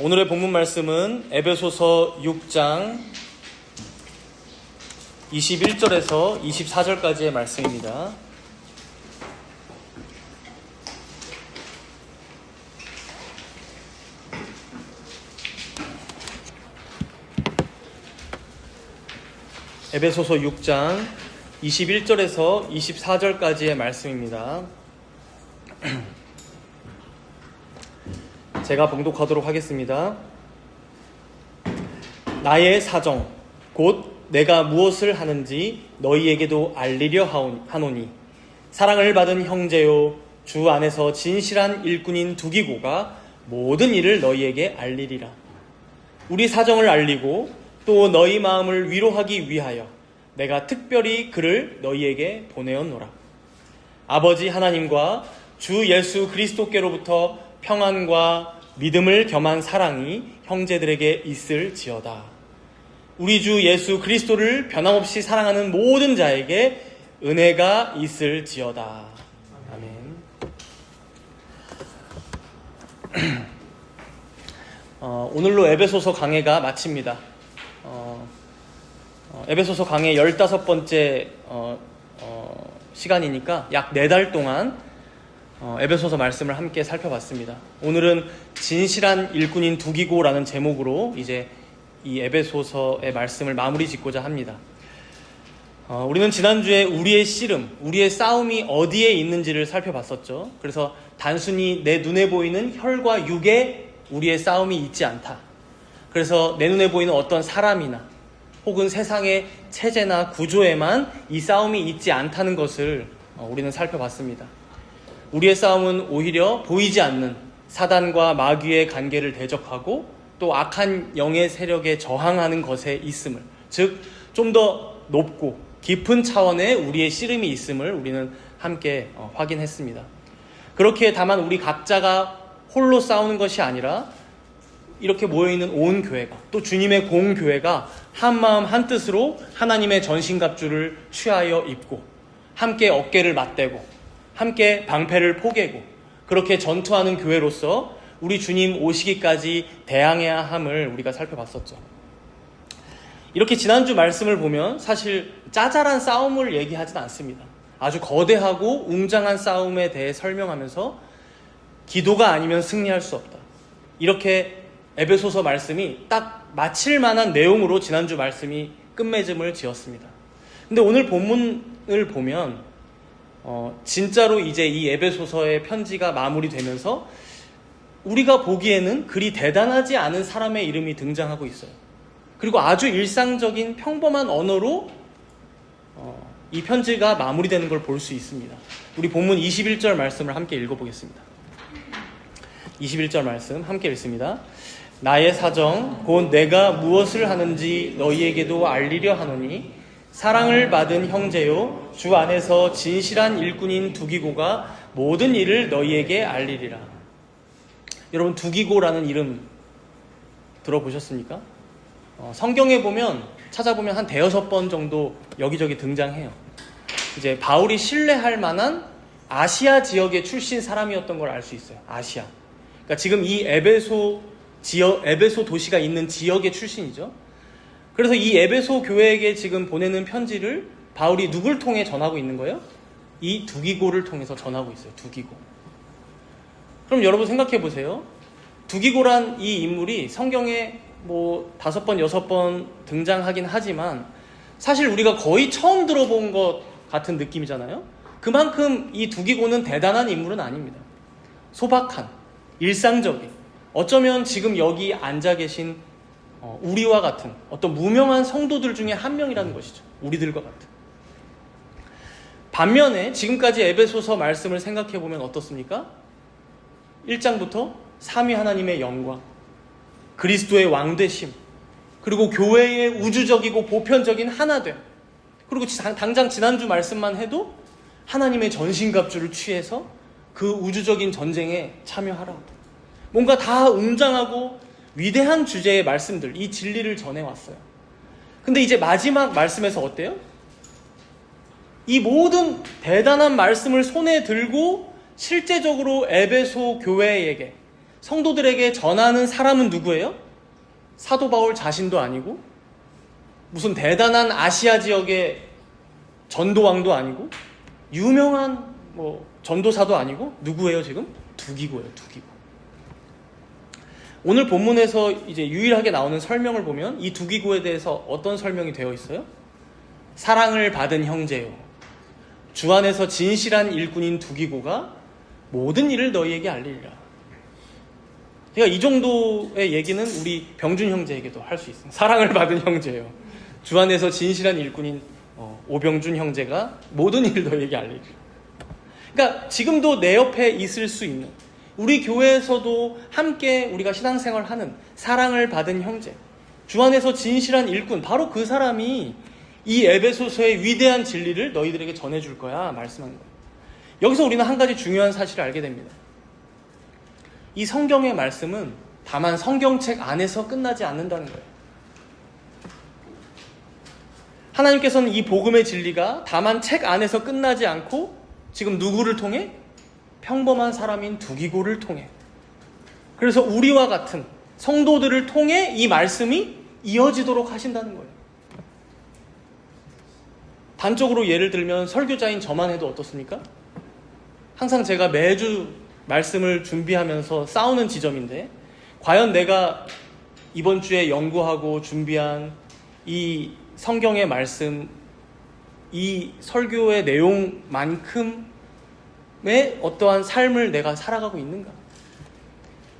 오늘의 본문 말씀은 에베소서 6장 21절에서 24절까지의 말씀입니다. 에베소서 6장 21절에서 24절까지의 말씀입니다. 제가 봉독하도록 하겠습니다. 나의 사정 곧 내가 무엇을 하는지 너희에게도 알리려 하노니 사랑을 받은 형제요 주 안에서 진실한 일꾼인 두기고가 모든 일을 너희에게 알리리라. 우리 사정을 알리고 또 너희 마음을 위로하기 위하여 내가 특별히 그를 너희에게 보내었노라. 아버지 하나님과 주 예수 그리스도께로부터 평안과 믿음을 겸한 사랑이 형제들에게 있을지어다. 우리 주 예수 그리스도를 변함없이 사랑하는 모든 자에게 은혜가 있을지어다. 아멘. 오늘로 에베소서 강해가 마칩니다. 에베소서 강해 15번째 시간이니까 약 4달 동안 에베소서 말씀을 함께 살펴봤습니다. 오늘은 진실한 일꾼인 두기고라는 제목으로 이제 이 에베소서의 말씀을 마무리 짓고자 합니다. 우리는 지난주에 우리의 씨름, 우리의 싸움이 어디에 있는지를 살펴봤었죠. 그래서 단순히 내 눈에 보이는 혈과 육에 우리의 싸움이 있지 않다. 그래서 내 눈에 보이는 어떤 사람이나 혹은 세상의 체제나 구조에만 이 싸움이 있지 않다는 것을 우리는 살펴봤습니다. 우리의 싸움은 오히려 보이지 않는 사단과 마귀의 관계를 대적하고 또 악한 영의 세력에 저항하는 것에 있음을, 즉 좀 더 높고 깊은 차원의 우리의 씨름이 있음을 우리는 함께 확인했습니다. 그렇게 다만 우리 각자가 홀로 싸우는 것이 아니라 이렇게 모여있는 온 교회가, 또 주님의 공교회가 한마음 한뜻으로 하나님의 전신갑주를 취하여 입고 함께 어깨를 맞대고 함께 방패를 포개고 그렇게 전투하는 교회로서 우리 주님 오시기까지 대항해야 함을 우리가 살펴봤었죠. 이렇게 지난주 말씀을 보면 사실 짜잘한 싸움을 얘기하진 않습니다. 아주 거대하고 웅장한 싸움에 대해 설명하면서 기도가 아니면 승리할 수 없다. 이렇게 에베소서 말씀이 딱 마칠 만한 내용으로 지난주 말씀이 끝맺음을 지었습니다. 근데 오늘 본문을 보면 진짜로 이제 이 에베소서의 편지가 마무리되면서 우리가 보기에는 그리 대단하지 않은 사람의 이름이 등장하고 있어요. 그리고 아주 일상적인 평범한 언어로 이 편지가 마무리되는 걸 볼 수 있습니다. 우리 본문 21절 말씀을 함께 읽어보겠습니다. 21절 말씀 함께 읽습니다. 나의 사정 곧 내가 무엇을 하는지 너희에게도 알리려 하노니 사랑을 받은 형제요 주 안에서 진실한 일꾼인 두기고가 모든 일을 너희에게 알리리라. 여러분, 두기고라는 이름 들어보셨습니까? 성경에 보면 찾아보면 한 5번 정도 여기저기 등장해요. 이제 바울이 신뢰할 만한 아시아 지역의 출신 사람이었던 걸 알 수 있어요. 아시아. 그러니까 지금 이 에베소 도시가 있는 지역의 출신이죠. 그래서 이 에베소 교회에게 지금 보내는 편지를 바울이 누굴 통해 전하고 있는 거예요? 이 두기고를 통해서 전하고 있어요. 두기고. 그럼 여러분 생각해 보세요. 두기고란 이 인물이 성경에 5번, 6번 등장하긴 하지만 사실 우리가 거의 처음 들어본 것 같은 느낌이잖아요. 그만큼 이 두기고는 대단한 인물은 아닙니다. 소박한, 일상적인, 어쩌면 지금 여기 앉아 계신 우리와 같은 어떤 무명한 성도들 중에 한 명이라는 것이죠. 우리들과 같은. 반면에 지금까지 에베소서 말씀을 생각해보면 어떻습니까? 1장부터 삼위 하나님의 영광, 그리스도의 왕되심, 그리고 교회의 우주적이고 보편적인 하나됨, 그리고 당장 지난주 말씀만 해도 하나님의 전신갑주를 취해서 그 우주적인 전쟁에 참여하라. 뭔가 다 웅장하고 위대한 주제의 말씀들, 이 진리를 전해왔어요. 근데 이제 마지막 말씀에서 어때요? 이 모든 대단한 말씀을 손에 들고 실제적으로 에베소 교회에게 성도들에게 전하는 사람은 누구예요? 사도 바울 자신도 아니고 무슨 대단한 아시아 지역의 전도왕도 아니고 유명한 전도사도 아니고 누구예요 지금? 두기고예요, 두기고. 오늘 본문에서 이제 유일하게 나오는 설명을 보면 이 두기고에 대해서 어떤 설명이 되어 있어요? 사랑을 받은 형제요, 주 안에서 진실한 일꾼인 두기고가 모든 일을 너희에게 알리리라. 그러니까 이 정도의 얘기는 우리 병준 형제에게도 할 수 있습니다. 사랑을 받은 형제요, 주 안에서 진실한 일꾼인 오병준 형제가 모든 일을 너희에게 알리리라. 그러니까 지금도 내 옆에 있을 수 있는, 우리 교회에서도 함께 우리가 신앙생활을 하는 사랑을 받은 형제, 주 안에서 진실한 일꾼, 바로 그 사람이 이 에베소서의 위대한 진리를 너희들에게 전해줄 거야 말씀한 거예요. 여기서 우리는 한 가지 중요한 사실을 알게 됩니다. 이 성경의 말씀은 다만 성경책 안에서 끝나지 않는다는 거예요. 하나님께서는 이 복음의 진리가 다만 책 안에서 끝나지 않고 지금 누구를 통해? 평범한 사람인 두기고를 통해, 그래서 우리와 같은 성도들을 통해 이 말씀이 이어지도록 하신다는 거예요. 단적으로 예를 들면 설교자인 저만 해도 어떻습니까? 항상 제가 매주 말씀을 준비하면서 싸우는 지점인데, 과연 내가 이번 주에 연구하고 준비한 이 성경의 말씀, 이 설교의 내용만큼의 어떠한 삶을 내가 살아가고 있는가?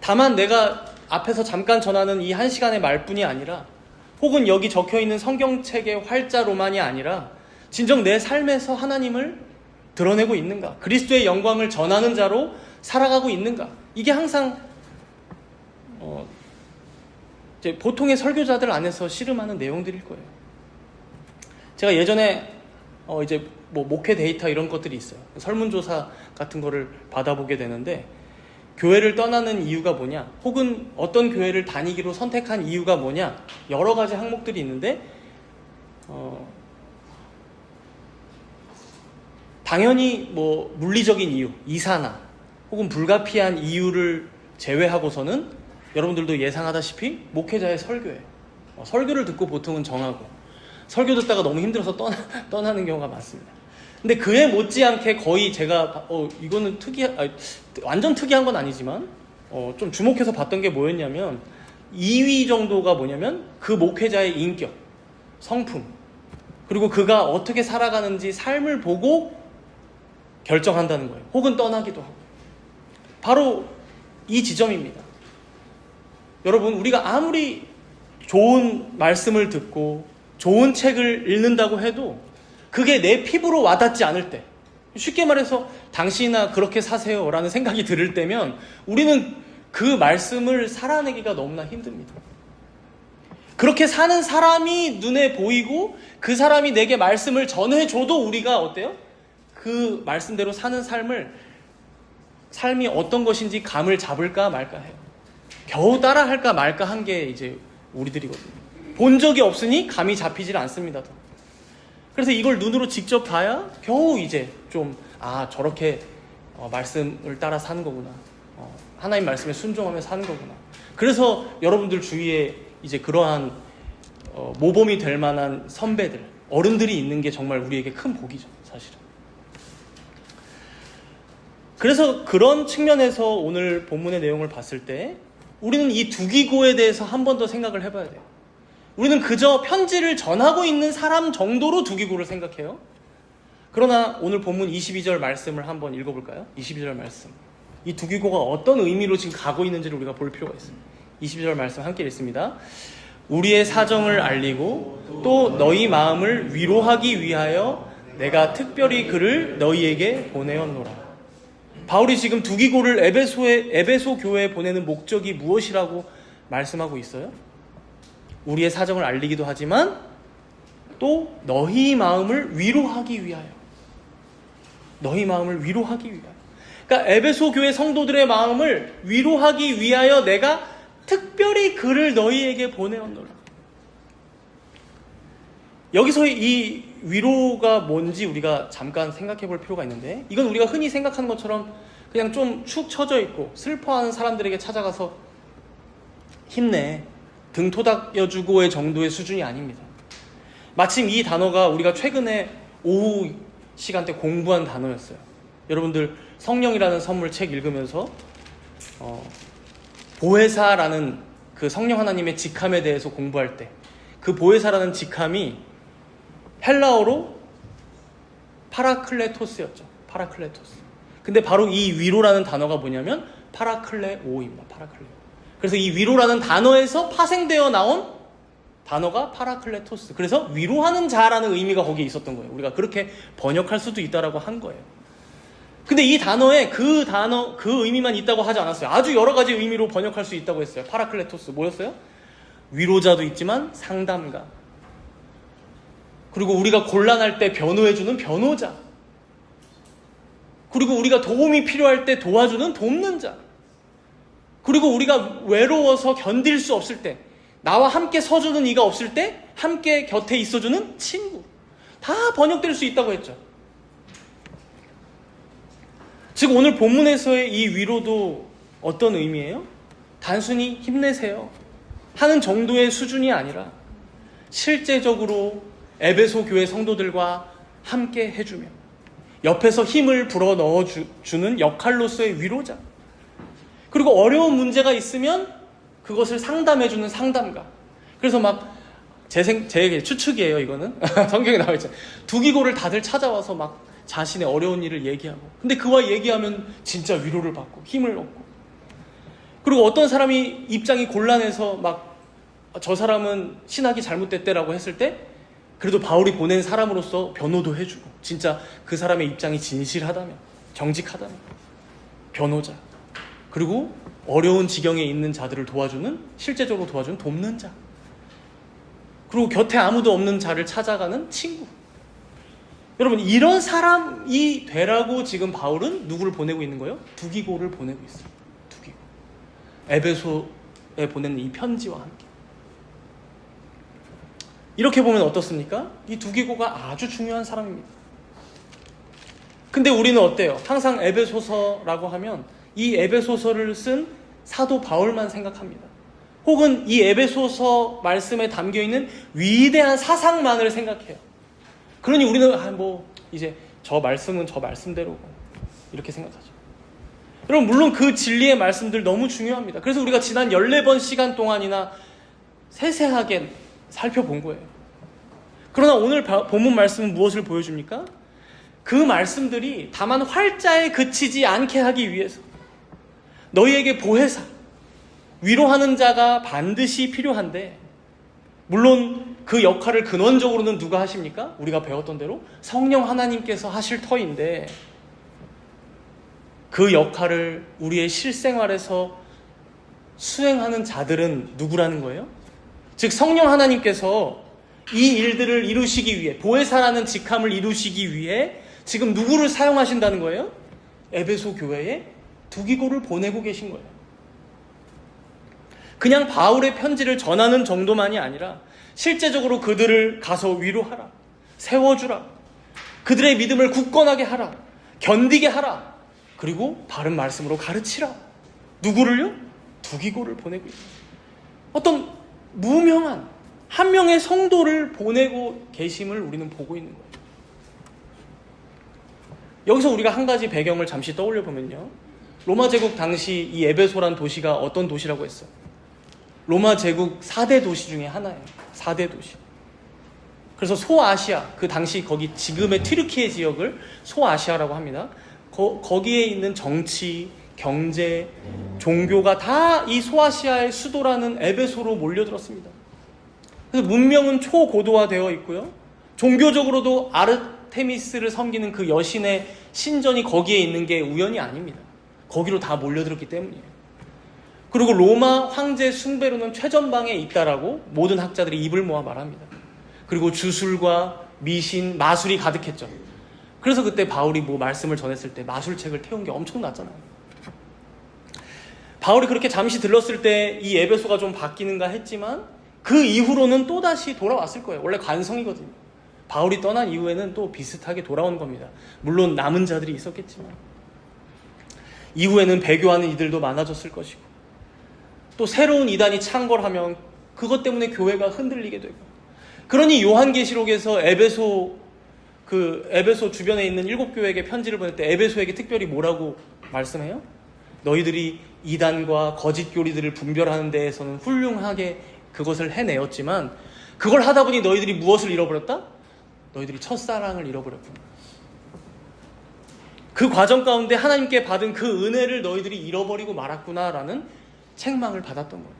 다만 내가 앞에서 잠깐 전하는 이 1시간의 말뿐이 아니라, 혹은 여기 적혀있는 성경책의 활자로만이 아니라 진정 내 삶에서 하나님을 드러내고 있는가? 그리스도의 영광을 전하는 자로 살아가고 있는가? 이게 항상 이제 보통의 설교자들 안에서 씨름하는 내용들일 거예요. 제가 예전에 이제 목회 데이터 이런 것들이 있어요. 설문조사 같은 거를 받아보게 되는데, 교회를 떠나는 이유가 뭐냐, 혹은 어떤 교회를 다니기로 선택한 이유가 뭐냐, 여러 가지 항목들이 있는데 당연히 물리적인 이유, 이사나 혹은 불가피한 이유를 제외하고서는 여러분들도 예상하다시피 목회자의 설교예요. 설교를 듣고 보통은 정하고, 설교 듣다가 너무 힘들어서 떠나는 경우가 많습니다. 근데 그에 못지않게 거의 제가 이거는 완전 특이한 건 아니지만 좀 주목해서 봤던 게 뭐였냐면, 2위 정도가 뭐냐면 그 목회자의 인격, 성품, 그리고 그가 어떻게 살아가는지 삶을 보고 결정한다는 거예요. 혹은 떠나기도 하고. 바로 이 지점입니다. 여러분, 우리가 아무리 좋은 말씀을 듣고 좋은 책을 읽는다고 해도 그게 내 피부로 와닿지 않을 때, 쉽게 말해서 당신이나 그렇게 사세요 라는 생각이 들을 때면 우리는 그 말씀을 살아내기가 너무나 힘듭니다. 그렇게 사는 사람이 눈에 보이고 그 사람이 내게 말씀을 전해줘도 우리가 어때요? 그 말씀대로 사는 삶이 어떤 것인지 감을 잡을까 말까 해요. 겨우 따라 할까 말까 한 게 이제 우리들이거든요. 본 적이 없으니 감이 잡히질 않습니다. 그래서 이걸 눈으로 직접 봐야 겨우 이제 좀 저렇게 말씀을 따라 사는 거구나, 하나님 말씀에 순종하며 사는 거구나. 그래서 여러분들 주위에 이제 그러한 모범이 될 만한 선배들, 어른들이 있는 게 정말 우리에게 큰 복이죠, 사실은. 그래서 그런 측면에서 오늘 본문의 내용을 봤을 때 우리는 이 두기고에 대해서 한 번 더 생각을 해봐야 돼요. 우리는 그저 편지를 전하고 있는 사람 정도로 두기고를 생각해요. 그러나 오늘 본문 22절 말씀을 한번 읽어볼까요? 22절 말씀. 이 두기고가 어떤 의미로 지금 가고 있는지를 우리가 볼 필요가 있습니다. 22절 말씀 함께 읽습니다. 우리의 사정을 알리고 또 너희 마음을 위로하기 위하여 내가 특별히 그를 너희에게 보내었노라. 바울이 지금 두기고를 에베소 교회에 보내는 목적이 무엇이라고 말씀하고 있어요? 우리의 사정을 알리기도 하지만 또 너희 마음을 위로하기 위하여. 너희 마음을 위로하기 위하여. 그러니까 에베소 교회 성도들의 마음을 위로하기 위하여 내가 특별히 그를 너희에게 보내었노라. 여기서 이 위로가 뭔지 우리가 잠깐 생각해 볼 필요가 있는데, 이건 우리가 흔히 생각하는 것처럼 그냥 좀 축 처져 있고 슬퍼하는 사람들에게 찾아가서 힘내, 등 토닥여주고의 정도의 수준이 아닙니다. 마침 이 단어가 우리가 최근에 오후 시간대 공부한 단어였어요. 여러분들 성령이라는 선물 책 읽으면서 보혜사라는 그 성령 하나님의 직함에 대해서 공부할 때 그 보혜사라는 직함이 헬라어로 파라클레토스였죠. 파라클레토스. 근데 바로 이 위로라는 단어가 뭐냐면 파라클레오입니다. 파라클레오. 그래서 이 위로라는 단어에서 파생되어 나온 단어가 파라클레토스. 그래서 위로하는 자라는 의미가 거기에 있었던 거예요. 우리가 그렇게 번역할 수도 있다라고 한 거예요. 근데 이 단어에 그 의미만 있다고 하지 않았어요. 아주 여러 가지 의미로 번역할 수 있다고 했어요. 파라클레토스 뭐였어요? 위로자도 있지만 상담가. 그리고 우리가 곤란할 때 변호해주는 변호자. 그리고 우리가 도움이 필요할 때 도와주는 돕는 자. 그리고 우리가 외로워서 견딜 수 없을 때, 나와 함께 서주는 이가 없을 때 함께 곁에 있어주는 친구. 다 번역될 수 있다고 했죠. 즉 오늘 본문에서의 이 위로도 어떤 의미예요? 단순히 힘내세요 하는 정도의 수준이 아니라 실제적으로 에베소 교회 성도들과 함께 해주며 옆에서 힘을 불어넣어주는 역할로서의 위로자. 그리고 어려운 문제가 있으면 그것을 상담해주는 상담가. 그래서 막 제 추측이에요 이거는. 성경에 나와 있잖아요. 두기고를 다들 찾아와서 막 자신의 어려운 일을 얘기하고, 근데 그와 얘기하면 진짜 위로를 받고 힘을 얻고. 그리고 어떤 사람이 입장이 곤란해서 막 저 사람은 신학이 잘못됐대라고 했을 때 그래도 바울이 보낸 사람으로서 변호도 해주고, 진짜 그 사람의 입장이 진실하다면, 정직하다면 변호자. 그리고 어려운 지경에 있는 자들을 도와주는, 실제적으로 도와주는 돕는 자. 그리고 곁에 아무도 없는 자를 찾아가는 친구. 여러분, 이런 사람이 되라고 지금 바울은 누구를 보내고 있는 거예요? 두기고를 보내고 있어요. 두기고. 에베소에 보내는 이 편지와 함께. 이렇게 보면 어떻습니까? 이 두기고가 아주 중요한 사람입니다. 근데 우리는 어때요? 항상 에베소서라고 하면 이 에베소서를 쓴 사도 바울만 생각합니다. 혹은 이 에베소서 말씀에 담겨있는 위대한 사상만을 생각해요. 그러니 우리는 이제 저 말씀은 저 말씀대로고 이렇게 생각하죠. 여러분, 물론 그 진리의 말씀들 너무 중요합니다. 그래서 우리가 지난 14번 시간 동안이나 세세하게 살펴본 거예요. 그러나 오늘 본문 말씀은 무엇을 보여줍니까? 그 말씀들이 다만 활자에 그치지 않게 하기 위해서 너희에게 보혜사, 위로하는 자가 반드시 필요한데, 물론 그 역할을 근원적으로는 누가 하십니까? 우리가 배웠던 대로 성령 하나님께서 하실 터인데, 그 역할을 우리의 실생활에서 수행하는 자들은 누구라는 거예요? 즉 성령 하나님께서 이 일들을 이루시기 위해, 보혜사라는 직함을 이루시기 위해 지금 누구를 사용하신다는 거예요? 에베소 교회에 두기고를 보내고 계신 거예요. 그냥 바울의 편지를 전하는 정도만이 아니라 실제적으로 그들을 가서 위로하라, 세워주라, 그들의 믿음을 굳건하게 하라, 견디게 하라, 그리고 바른 말씀으로 가르치라. 누구를요? 두기고를 보내고 있어요. 어떤 무명한 한 명의 성도를 보내고 계심을 우리는 보고 있는 거예요. 여기서 우리가 한 가지 배경을 잠시 떠올려 보면요, 로마 제국 당시 이 에베소란 도시가 어떤 도시라고 했어요? 로마 제국 4대 도시 중에 하나예요. 4대 도시. 그래서 소아시아, 그 당시 거기 지금의 튀르키예 지역을 소아시아라고 합니다. 거기에 있는 정치, 경제, 종교가 다 이 소아시아의 수도라는 에베소로 몰려들었습니다. 그래서 문명은 초고도화되어 있고요, 종교적으로도 아르테미스를 섬기는 그 여신의 신전이 거기에 있는 게 우연이 아닙니다. 거기로 다 몰려들었기 때문이에요. 그리고 로마 황제 숭배로는 최전방에 있다라고 모든 학자들이 입을 모아 말합니다. 그리고 주술과 미신, 마술이 가득했죠. 그래서 그때 바울이 말씀을 전했을 때 마술책을 태운 게 엄청났잖아요. 바울이 그렇게 잠시 들렀을 때 이 에베소가 좀 바뀌는가 했지만 그 이후로는 또다시 돌아왔을 거예요. 원래 관성이거든요. 바울이 떠난 이후에는 또 비슷하게 돌아온 겁니다. 물론 남은 자들이 있었겠지만. 이후에는 배교하는 이들도 많아졌을 것이고, 또 새로운 이단이 창궐하면 그것 때문에 교회가 흔들리게 되고, 그러니 요한계시록에서 에베소 주변에 있는 7교회에게 편지를 보낼 때 에베소에게 특별히 뭐라고 말씀해요? 너희들이 이단과 거짓 교리들을 분별하는 데에서는 훌륭하게 그것을 해내었지만 그걸 하다 보니 너희들이 무엇을 잃어버렸다? 너희들이 첫사랑을 잃어버렸구나. 그 과정 가운데 하나님께 받은 그 은혜를 너희들이 잃어버리고 말았구나라는 책망을 받았던 거예요.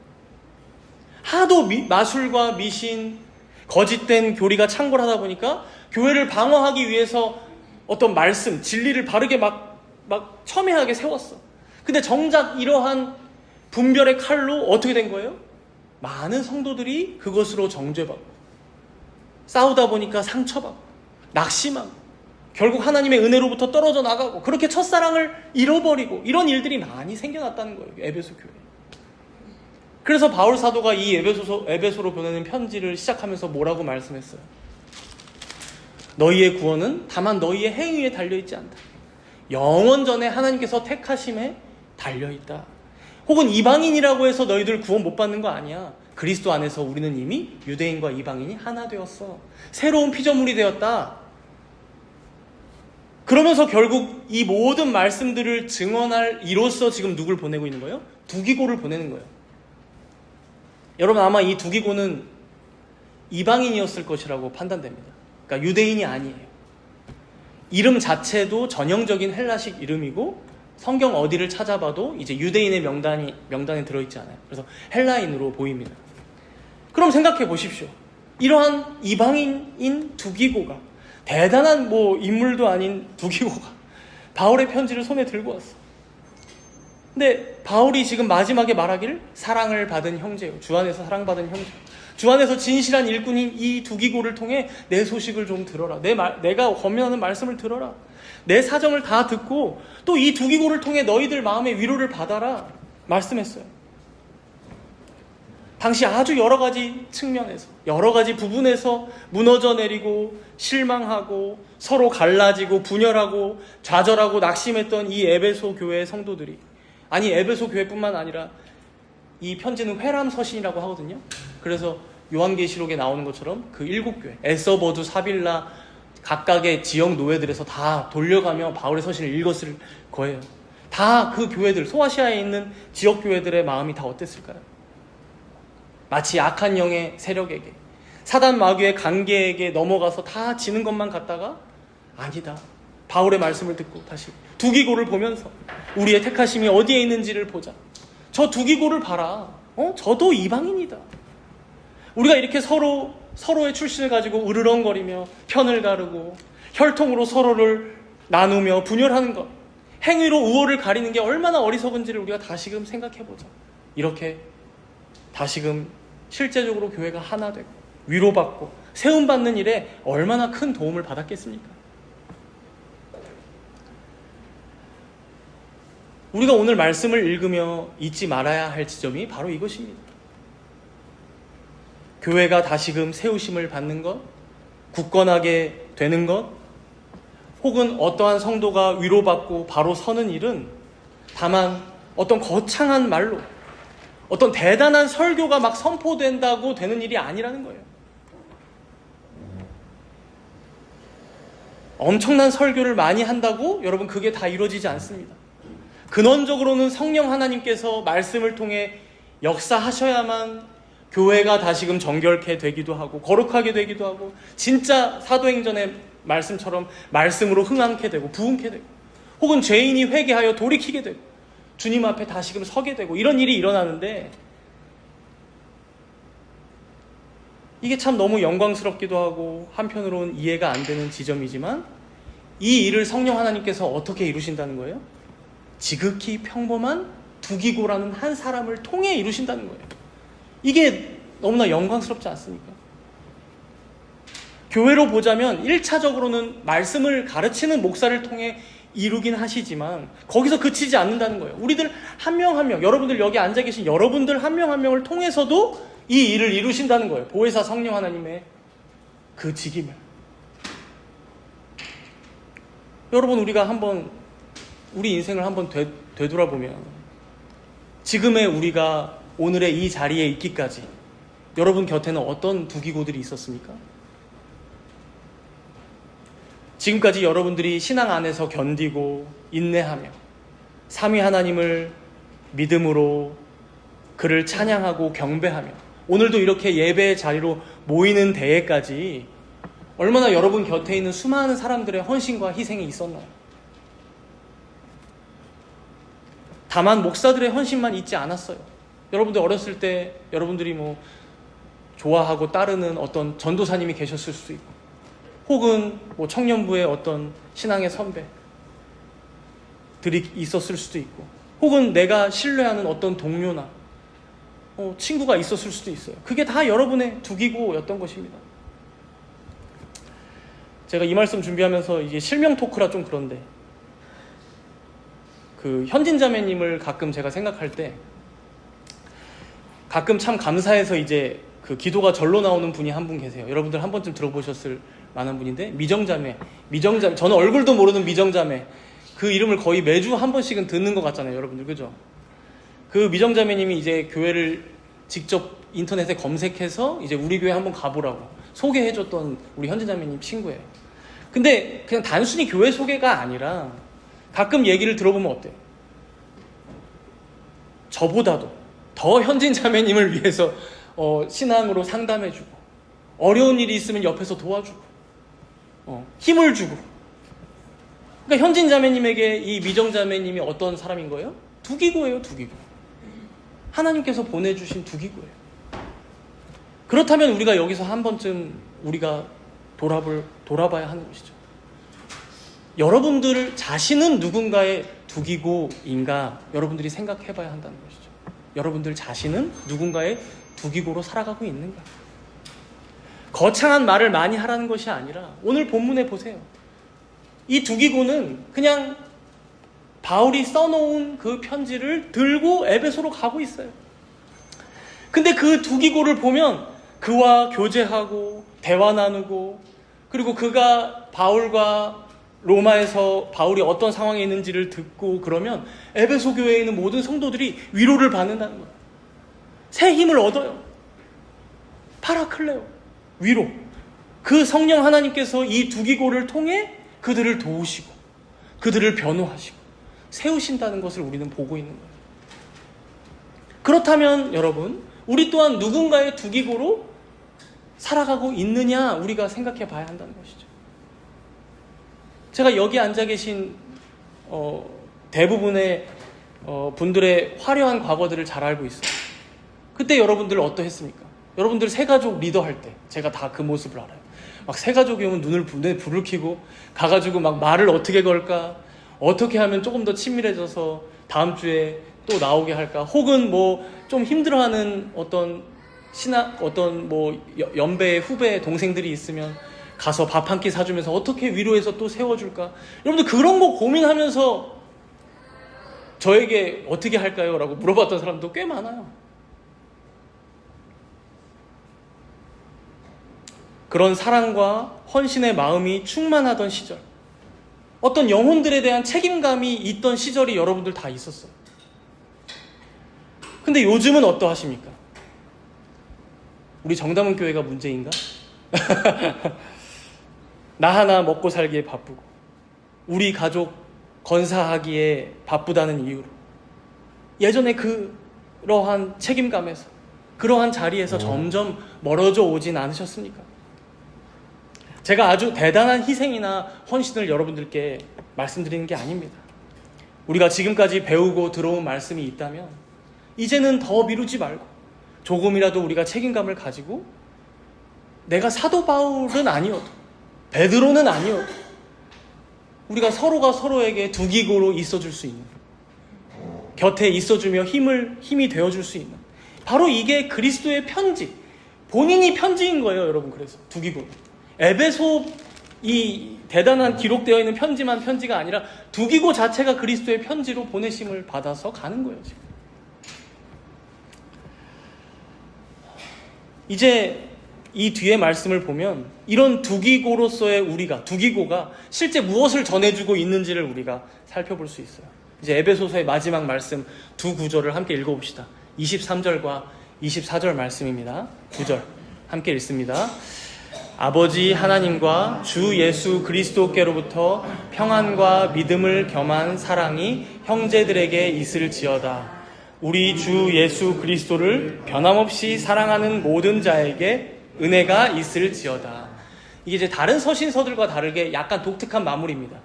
하도 마술과 미신, 거짓된 교리가 창궐하다 보니까 교회를 방어하기 위해서 어떤 말씀, 진리를 바르게 막 첨예하게 세웠어. 근데 정작 이러한 분별의 칼로 어떻게 된 거예요? 많은 성도들이 그것으로 정죄받고, 싸우다 보니까 상처받고, 낙심하고, 결국 하나님의 은혜로부터 떨어져 나가고, 그렇게 첫사랑을 잃어버리고, 이런 일들이 많이 생겨났다는 거예요, 에베소 교회. 그래서 바울 사도가 이 에베소로 보내는 편지를 시작하면서 뭐라고 말씀했어요? 너희의 구원은 다만 너희의 행위에 달려있지 않다. 영원 전에 하나님께서 택하심에 달려있다. 혹은 이방인이라고 해서 너희들 구원 못 받는 거 아니야. 그리스도 안에서 우리는 이미 유대인과 이방인이 하나 되었어. 새로운 피조물이 되었다. 그러면서 결국 이 모든 말씀들을 증언할 이로써 지금 누굴 보내고 있는 거예요? 두기고를 보내는 거예요. 여러분, 아마 이 두기고는 이방인이었을 것이라고 판단됩니다. 그러니까 유대인이 아니에요. 이름 자체도 전형적인 헬라식 이름이고, 성경 어디를 찾아봐도 이제 유대인의 명단에 들어있지 않아요. 그래서 헬라인으로 보입니다. 그럼 생각해 보십시오. 이러한 이방인인 두기고가, 대단한 인물도 아닌 두기고가 바울의 편지를 손에 들고 왔어. 근데 바울이 지금 마지막에 말하기를 사랑을 받은 형제요, 주 안에서 사랑받은 형제, 주 안에서 진실한 일꾼인 이 두기고를 통해 내 소식을 좀 들어라. 내가 권면하는 말씀을 들어라. 내 사정을 다 듣고 또 이 두기고를 통해 너희들 마음의 위로를 받아라 말씀했어요. 당시 아주 여러 가지 측면에서, 여러 가지 부분에서 무너져 내리고 실망하고 서로 갈라지고 분열하고 좌절하고 낙심했던 이 에베소 교회의 성도들이, 아니 에베소 교회뿐만 아니라 이 편지는 회람서신이라고 하거든요. 그래서 요한계시록에 나오는 것처럼 그 7교회, 에서버두, 사빌라 각각의 지역 노예들에서 다 돌려가며 바울의 서신을 읽었을 거예요. 다 그 교회들, 소아시아에 있는 지역 교회들의 마음이 다 어땠을까요? 마치 악한 영의 세력에게, 사단 마귀의 관계에게 넘어가서 다 지는 것만 같다가 아니다. 바울의 말씀을 듣고 다시 두기고를 보면서 우리의 택하심이 어디에 있는지를 보자. 저 두기고를 봐라. 저도 이방인이다. 우리가 이렇게 서로의 출신을 가지고 으르렁거리며 편을 가르고 혈통으로 서로를 나누며 분열하는 것, 행위로 우월을 가리는 게 얼마나 어리석은지를 우리가 다시금 생각해보자. 이렇게 다시금 실제적으로 교회가 하나 되고 위로받고 세움받는 일에 얼마나 큰 도움을 받았겠습니까? 우리가 오늘 말씀을 읽으며 잊지 말아야 할 지점이 바로 이것입니다. 교회가 다시금 세우심을 받는 것, 굳건하게 되는 것, 혹은 어떠한 성도가 위로받고 바로 서는 일은 다만 어떤 거창한 말로, 어떤 대단한 설교가 막 선포된다고 되는 일이 아니라는 거예요. 엄청난 설교를 많이 한다고 여러분 그게 다 이루어지지 않습니다. 근원적으로는 성령 하나님께서 말씀을 통해 역사하셔야만 교회가 다시금 정결케 되기도 하고 거룩하게 되기도 하고 진짜 사도행전의 말씀처럼 말씀으로 흥함케 되고 부흥케 되고, 혹은 죄인이 회개하여 돌이키게 되고 주님 앞에 다시금 서게 되고, 이런 일이 일어나는데, 이게 참 너무 영광스럽기도 하고 한편으로는 이해가 안 되는 지점이지만, 이 일을 성령 하나님께서 어떻게 이루신다는 거예요? 지극히 평범한 두기고라는 한 사람을 통해 이루신다는 거예요. 이게 너무나 영광스럽지 않습니까? 교회로 보자면 1차적으로는 말씀을 가르치는 목사를 통해 이루긴 하시지만 거기서 그치지 않는다는 거예요. 우리들 한 명 한 명, 여러분들 여기 앉아 계신 여러분들 한 명 한 명을 통해서도 이 일을 이루신다는 거예요. 보혜사 성령 하나님의 그 직임을. 여러분, 우리가 한번 우리 인생을 한번 되돌아보면 지금의 우리가 오늘의 이 자리에 있기까지 여러분 곁에는 어떤 두기고들이 있었습니까? 지금까지 여러분들이 신앙 안에서 견디고 인내하며 삼위 하나님을 믿음으로 그를 찬양하고 경배하며 오늘도 이렇게 예배의 자리로 모이는 데에까지 얼마나 여러분 곁에 있는 수많은 사람들의 헌신과 희생이 있었나요? 다만 목사들의 헌신만 있지 않았어요. 여러분들 어렸을 때 여러분들이 뭐 좋아하고 따르는 어떤 전도사님이 계셨을 수도 있고, 혹은 뭐 청년부의 어떤 신앙의 선배들이 있었을 수도 있고, 혹은 내가 신뢰하는 어떤 동료나 친구가 있었을 수도 있어요. 그게 다 여러분의 두기고였던 것입니다. 제가 이 말씀 준비하면서 이게 실명 토크라 좀 그런데, 그 현진자매님을 가끔 제가 생각할 때 가끔 참 감사해서 이제 그 기도가 절로 나오는 분이 한 분 계세요. 여러분들 한 번쯤 들어보셨을 만한 분인데, 미정자매, 저는 얼굴도 모르는 미정자매, 그 이름을 거의 매주 한 번씩은 듣는 것 같잖아요, 여러분들, 그죠? 그 미정자매님이 이제 교회를 직접 인터넷에 검색해서 이제 우리 교회 한번 가보라고 소개해줬던 우리 현진자매님 친구예요. 근데 그냥 단순히 교회 소개가 아니라 가끔 얘기를 들어보면 어때요? 저보다도 더 현진자매님을 위해서 신앙으로 상담해주고, 어려운 일이 있으면 옆에서 도와주고, 힘을 주고. 그러니까 현진자매님에게 이 미정자매님이 어떤 사람인 거예요? 두기고예요, 두기고. 하나님께서 보내주신 두기고예요. 그렇다면 우리가 여기서 한 번쯤 우리가 돌아봐야 하는 것이죠. 여러분들 자신은 누군가의 두기고인가 여러분들이 생각해봐야 한다는 것이죠. 여러분들 자신은 누군가의 두기고로 살아가고 있는가? 거창한 말을 많이 하라는 것이 아니라 오늘 본문에 보세요. 이 두기고는 그냥 바울이 써놓은 그 편지를 들고 에베소로 가고 있어요. 근데 그 두기고를 보면 그와 교제하고 대화 나누고, 그리고 그가 바울과 로마에서 바울이 어떤 상황에 있는지를 듣고 그러면 에베소 교회에 있는 모든 성도들이 위로를 받는다는 거예요. 새 힘을 얻어요. 파라클레오, 위로. 그 성령 하나님께서 이 두기고를 통해 그들을 도우시고 그들을 변호하시고 세우신다는 것을 우리는 보고 있는 거예요. 그렇다면 여러분, 우리 또한 누군가의 두기고로 살아가고 있느냐 우리가 생각해 봐야 한다는 것이죠. 제가 여기 앉아 계신 대부분의 분들의 화려한 과거들을 잘 알고 있어요. 그때 여러분들 어떠했습니까? 여러분들 새가족 리더할 때 제가 다 그 모습을 알아요. 막 새가족이 오면 눈에 불을 켜고 가가지고 막 말을 어떻게 걸까, 어떻게 하면 조금 더 친밀해져서 다음 주에 또 나오게 할까, 혹은 뭐 좀 힘들어하는 어떤 뭐 연배 후배 동생들이 있으면 가서 밥 한 끼 사주면서 어떻게 위로해서 또 세워줄까. 여러분들 그런 거 고민하면서 저에게 어떻게 할까요? 라고 물어봤던 사람도 꽤 많아요. 그런 사랑과 헌신의 마음이 충만하던 시절, 어떤 영혼들에 대한 책임감이 있던 시절이 여러분들 다 있었어요. 근데 요즘은 어떠하십니까? 우리 정담은 교회가 문제인가? 나 하나 먹고 살기에 바쁘고 우리 가족 건사하기에 바쁘다는 이유로 예전에 그러한 책임감에서, 그러한 자리에서 점점 멀어져 오진 않으셨습니까? 제가 아주 대단한 희생이나 헌신을 여러분들께 말씀드리는 게 아닙니다. 우리가 지금까지 배우고 들어온 말씀이 있다면 이제는 더 미루지 말고 조금이라도 우리가 책임감을 가지고, 내가 사도 바울은 아니어도 베드로는 아니어도 우리가 서로가 서로에게 두기고로 있어줄 수 있는, 곁에 있어주며 힘이 되어줄 수 있는, 바로 이게 그리스도의 편지, 본인이 편지인 거예요, 여러분. 그래서 두기고, 에베소 이 대단한 기록되어 있는 편지만 편지가 아니라 두기고 자체가 그리스도의 편지로 보내심을 받아서 가는 거예요, 지금. 이제 이 뒤에 말씀을 보면 이런 두기고로서의 두기고가 실제 무엇을 전해주고 있는지를 우리가 살펴볼 수 있어요. 이제 에베소서의 마지막 말씀 두 구절을 함께 읽어봅시다. 23절과 24절 말씀입니다. 9절 함께 읽습니다. 아버지 하나님과 주 예수 그리스도께로부터 평안과 믿음을 겸한 사랑이 형제들에게 있을지어다. 우리 주 예수 그리스도를 변함없이 사랑하는 모든 자에게 은혜가 있을지어다. 이게 이제 다른 서신서들과 다르게 약간 독특한 마무리입니다.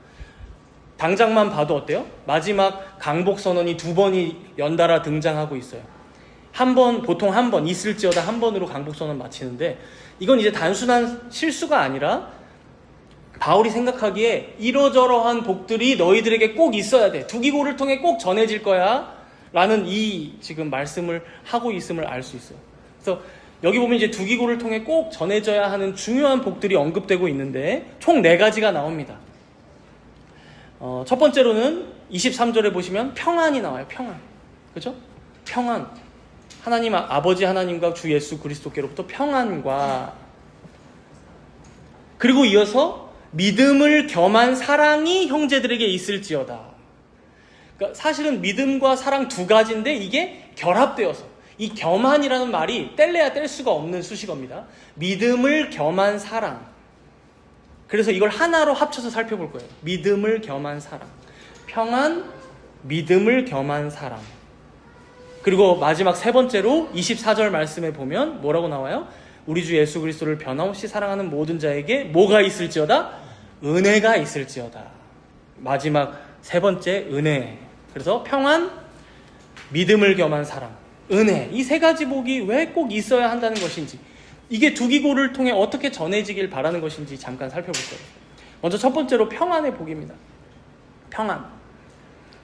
당장만 봐도 어때요? 마지막 강복선언이 두 번이 연달아 등장하고 있어요. 보통 한 번, 있을지어다 한 번으로 강복선언 마치는데, 이건 이제 단순한 실수가 아니라 바울이 생각하기에 이러저러한 복들이 너희들에게 꼭 있어야 돼. 두기고를 통해 꼭 전해질 거야. 라는 이 지금 말씀을 하고 있음을 알 수 있어요. 그래서 여기 보면 이제 두기고를 통해 꼭 전해져야 하는 중요한 복들이 언급되고 있는데 총 4가지가 나옵니다. 첫 번째로는 23절에 보시면 평안이 나와요. 평안. 그죠? 평안. 하나님, 아버지 하나님과 주 예수 그리스도께로부터 평안과, 그리고 이어서 믿음을 겸한 사랑이 형제들에게 있을지어다. 그러니까 사실은 믿음과 사랑 두 가지인데 이게 결합되어서, 이 겸한이라는 말이 뗄래야 뗄 수가 없는 수식어입니다. 믿음을 겸한 사랑. 그래서 이걸 하나로 합쳐서 살펴볼 거예요. 믿음을 겸한 사랑. 평안, 믿음을 겸한 사랑. 그리고 마지막 세 번째로 24절 말씀에 보면 뭐라고 나와요? 우리 주 예수 그리스도를 변함없이 사랑하는 모든 자에게 뭐가 있을지어다? 은혜가 있을지어다. 마지막 세 번째, 은혜. 그래서 평안, 믿음을 겸한 사랑, 은혜. 이 3가지 복이 왜 꼭 있어야 한다는 것인지, 이게 두기고를 통해 어떻게 전해지길 바라는 것인지 잠깐 살펴볼 거예요. 먼저 첫 번째로 평안의 복입니다. 평안.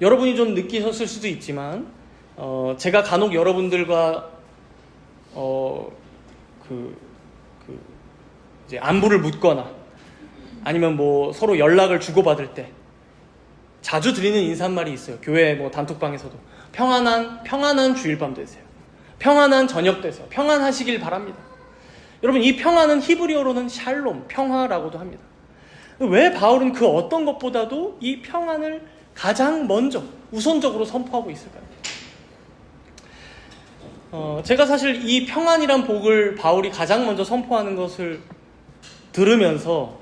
여러분이 좀 느끼셨을 수도 있지만 제가 간혹 여러분들과 이제 안부를 묻거나 아니면 뭐 서로 연락을 주고받을 때 자주 드리는 인사말이 있어요. 교회 뭐 단톡방에서도 평안한 주일밤 되세요. 평안한 저녁 되세요. 평안하시길 바랍니다. 여러분, 이 평안은 히브리어로는 샬롬, 평화라고도 합니다. 왜 바울은 그 어떤 것보다도 이 평안을 가장 먼저 우선적으로 선포하고 있을까요? 제가 사실 이 평안이란 복을 바울이 가장 먼저 선포하는 것을 들으면서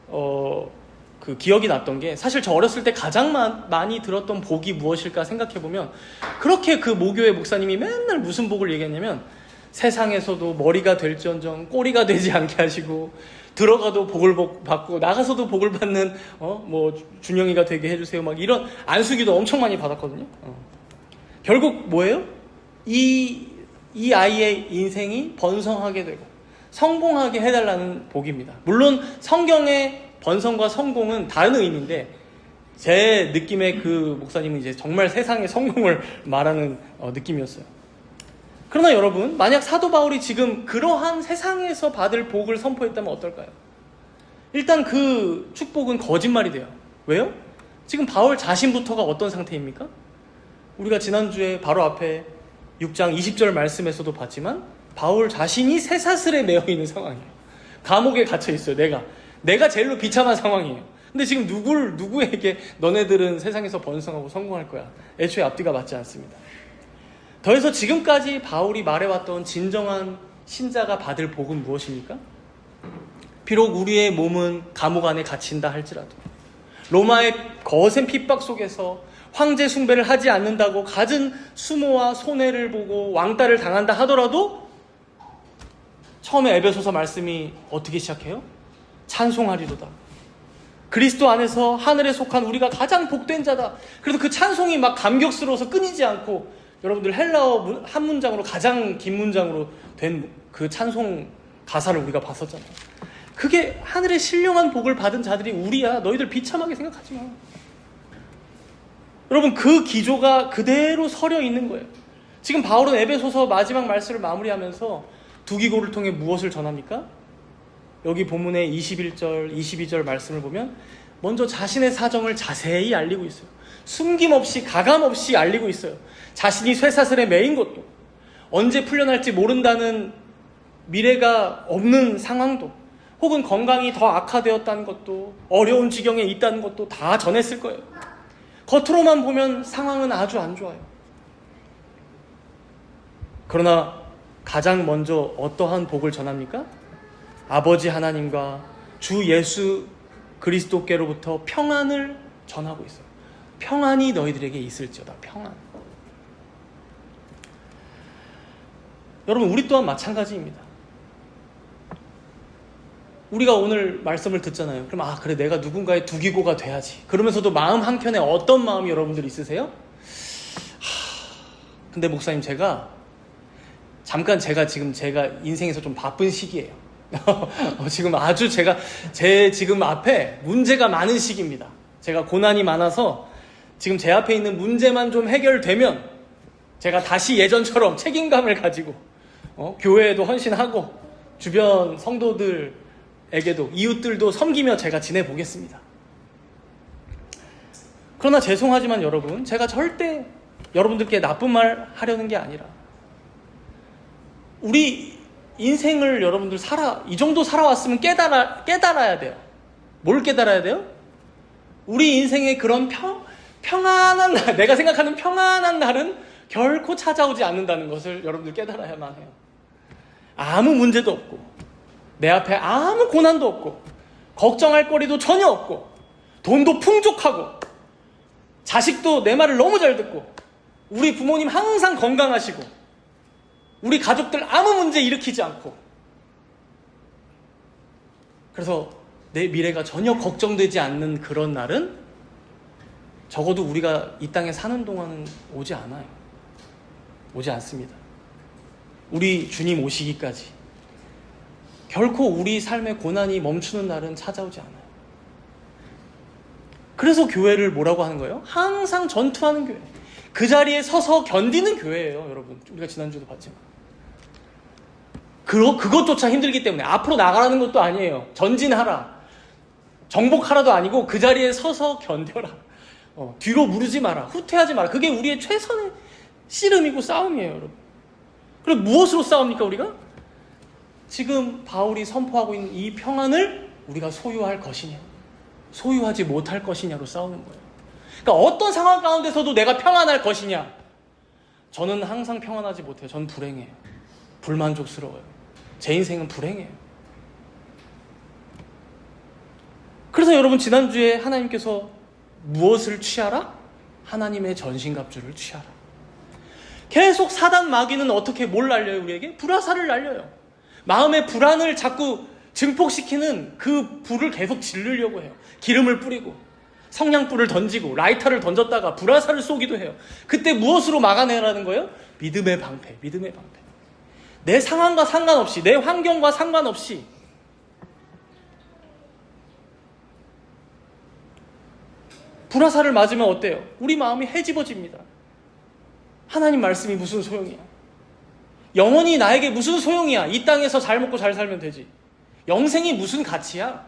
그 기억이 났던 게, 사실 저 어렸을 때 가장 많이 들었던 복이 무엇일까 생각해보면, 그렇게 그 모교회 목사님이 맨날 무슨 복을 얘기했냐면, 세상에서도 머리가 될지언정 꼬리가 되지 않게 하시고, 들어가도 복을 받고 나가서도 복을 받는 뭐 준영이가 되게 해주세요, 막 이런 안수기도 엄청 많이 받았거든요. 결국 뭐예요? 이 아이의 인생이 번성하게 되고 성공하게 해달라는 복입니다. 물론 성경의 번성과 성공은 다른 의미인데, 제 느낌의 그 목사님은 이제 정말 세상의 성공을 말하는 느낌이었어요. 그러나 여러분, 만약 사도 바울이 지금 그러한 세상에서 받을 복을 선포했다면 어떨까요? 일단 그 축복은 거짓말이 돼요. 왜요? 지금 바울 자신부터가 어떤 상태입니까? 우리가 지난주에 바로 앞에 6장 20절 말씀에서도 봤지만 바울 자신이 쇠사슬에 매여 있는 상황이에요. 감옥에 갇혀 있어요. 내가 제일로 비참한 상황이에요. 근데 지금 누구에게 너네들은 세상에서 번성하고 성공할 거야, 애초에 앞뒤가 맞지 않습니다. 더해서 지금까지 바울이 말해왔던 진정한 신자가 받을 복은 무엇입니까? 비록 우리의 몸은 감옥 안에 갇힌다 할지라도, 로마의 거센 핍박 속에서 황제 숭배를 하지 않는다고 갖은 수모와 손해를 보고 왕따를 당한다 하더라도, 처음에 에베소서 말씀이 어떻게 시작해요? 찬송하리로다. 그리스도 안에서 하늘에 속한 우리가 가장 복된 자다. 그래서 그 찬송이 막 감격스러워서 끊이지 않고, 여러분들 헬라어 한 문장으로 가장 긴 문장으로 된 그 찬송 가사를 우리가 봤었잖아요. 그게 하늘의 신령한 복을 받은 자들이 우리야. 너희들 비참하게 생각하지 마. 여러분, 그 기조가 그대로 서려 있는 거예요. 지금 바울은 에베소서 마지막 말씀을 마무리하면서 두기고를 통해 무엇을 전합니까? 여기 본문의 21절, 22절 말씀을 보면 먼저 자신의 사정을 자세히 알리고 있어요. 숨김없이 가감없이 알리고 있어요. 자신이 쇠사슬에 매인 것도, 언제 풀려날지 모른다는 미래가 없는 상황도, 혹은 건강이 더 악화되었다는 것도, 어려운 지경에 있다는 것도 다 전했을 거예요. 겉으로만 보면 상황은 아주 안 좋아요. 그러나 가장 먼저 어떠한 복을 전합니까? 아버지 하나님과 주 예수 그리스도께로부터 평안을 전하고 있어요. 평안이 너희들에게 있을지어다. 평안. 여러분, 우리 또한 마찬가지입니다. 우리가 오늘 말씀을 듣잖아요. 그럼 그래, 내가 누군가의 두기고가 돼야지. 그러면서도 마음 한켠에 어떤 마음이 여러분들 있으세요? 근데 목사님, 제가 인생에서 좀 바쁜 시기예요. 지금 아주 제 지금 앞에 문제가 많은 시기입니다. 제가 고난이 많아서 지금 제 앞에 있는 문제만 좀 해결되면 제가 다시 예전처럼 책임감을 가지고 교회에도 헌신하고 주변 성도들에게도 이웃들도 섬기며 제가 지내보겠습니다. 그러나 죄송하지만 여러분, 제가 절대 여러분들께 나쁜 말 하려는 게 아니라 우리 인생을 여러분들 이 정도 살아왔으면 깨달아야 돼요. 뭘 깨달아야 돼요? 우리 인생의 그런 평안한 날, 내가 생각하는 평안한 날은 결코 찾아오지 않는다는 것을 여러분들 깨달아야만 해요. 아무 문제도 없고, 내 앞에 아무 고난도 없고, 걱정할 거리도 전혀 없고, 돈도 풍족하고, 자식도 내 말을 너무 잘 듣고, 우리 부모님 항상 건강하시고, 우리 가족들 아무 문제 일으키지 않고, 그래서 내 미래가 전혀 걱정되지 않는 그런 날은 적어도 우리가 이 땅에 사는 동안은 오지 않아요. 오지 않습니다. 우리 주님 오시기까지 결코 우리 삶의 고난이 멈추는 날은 찾아오지 않아요. 그래서 교회를 뭐라고 하는 거예요? 항상 전투하는 교회. 그 자리에 서서 견디는 교회예요, 여러분. 우리가 지난주도 봤지만. 그것조차 힘들기 때문에 앞으로 나가라는 것도 아니에요. 전진하라. 정복하라도 아니고 그 자리에 서서 견뎌라. 뒤로 무르지 마라. 후퇴하지 마라. 그게 우리의 최선의 씨름이고 싸움이에요, 여러분. 그럼 무엇으로 싸웁니까, 우리가? 지금 바울이 선포하고 있는 이 평안을 우리가 소유할 것이냐, 소유하지 못할 것이냐로 싸우는 거예요. 그러니까 어떤 상황 가운데서도 내가 평안할 것이냐. 저는 항상 평안하지 못해요. 저는 불행해요. 불만족스러워요. 제 인생은 불행해요. 그래서 여러분, 지난주에 하나님께서 무엇을 취하라? 하나님의 전신갑주를 취하라. 계속 사단 마귀는 어떻게 뭘 날려요? 우리에게? 불화살을 날려요. 마음의 불안을 자꾸 증폭시키는 그 불을 계속 지르려고 해요. 기름을 뿌리고 성냥불을 던지고 라이터를 던졌다가 불화살을 쏘기도 해요. 그때 무엇으로 막아내라는 거예요? 믿음의 방패, 믿음의 방패. 내 상황과 상관없이, 내 환경과 상관없이 불화살을 맞으면 어때요? 우리 마음이 해집어집니다. 하나님 말씀이 무슨 소용이야? 영원히 나에게 무슨 소용이야? 이 땅에서 잘 먹고 잘 살면 되지. 영생이 무슨 가치야?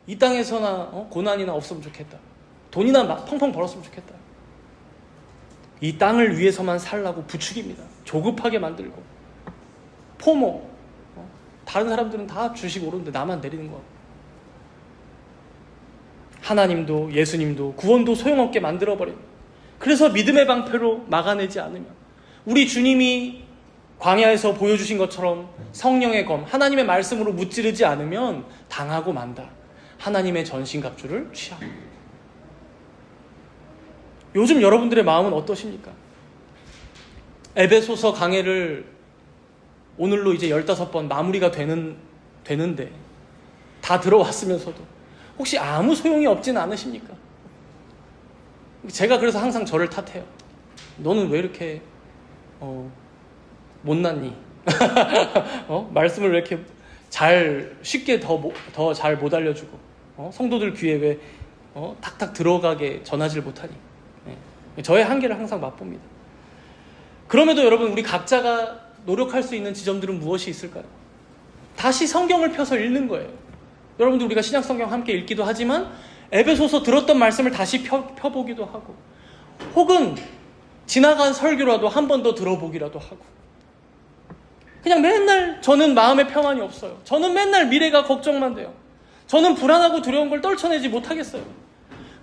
이 땅에서나 고난이나 없으면 좋겠다. 돈이나 펑펑 벌었으면 좋겠다. 이 땅을 위해서만 살라고 부추깁니다. 조급하게 만들고 포모. 다른 사람들은 다 주식 오르는데 나만 내리는 거. 하나님도 예수님도 구원도 소용없게 만들어버립니다. 그래서 믿음의 방패로 막아내지 않으면, 우리 주님이 광야에서 보여주신 것처럼 성령의 검, 하나님의 말씀으로 무찌르지 않으면 당하고 만다. 하나님의 전신갑주를 취하고. 요즘 여러분들의 마음은 어떠십니까? 에베소서 강해를 오늘로 이제 15번 마무리가 되는데 다 들어왔으면서도 혹시 아무 소용이 없진 않으십니까? 제가 그래서 항상 저를 탓해요. 너는 왜 이렇게 못났니? 말씀을 왜 이렇게 쉽게 더 잘 못 알려주고 성도들 귀에 왜 탁탁 들어가게 전하지를 못하니? 저의 한계를 항상 맛봅니다. 그럼에도 여러분, 우리 각자가 노력할 수 있는 지점들은 무엇이 있을까요? 다시 성경을 펴서 읽는 거예요. 여러분들, 우리가 신약성경 함께 읽기도 하지만 에베소서 들었던 말씀을 다시 펴보기도 하고, 혹은 지나간 설교라도 한 번 더 들어보기라도 하고, 그냥 맨날 저는 마음의 평안이 없어요. 저는 맨날 미래가 걱정만 돼요. 저는 불안하고 두려운 걸 떨쳐내지 못하겠어요.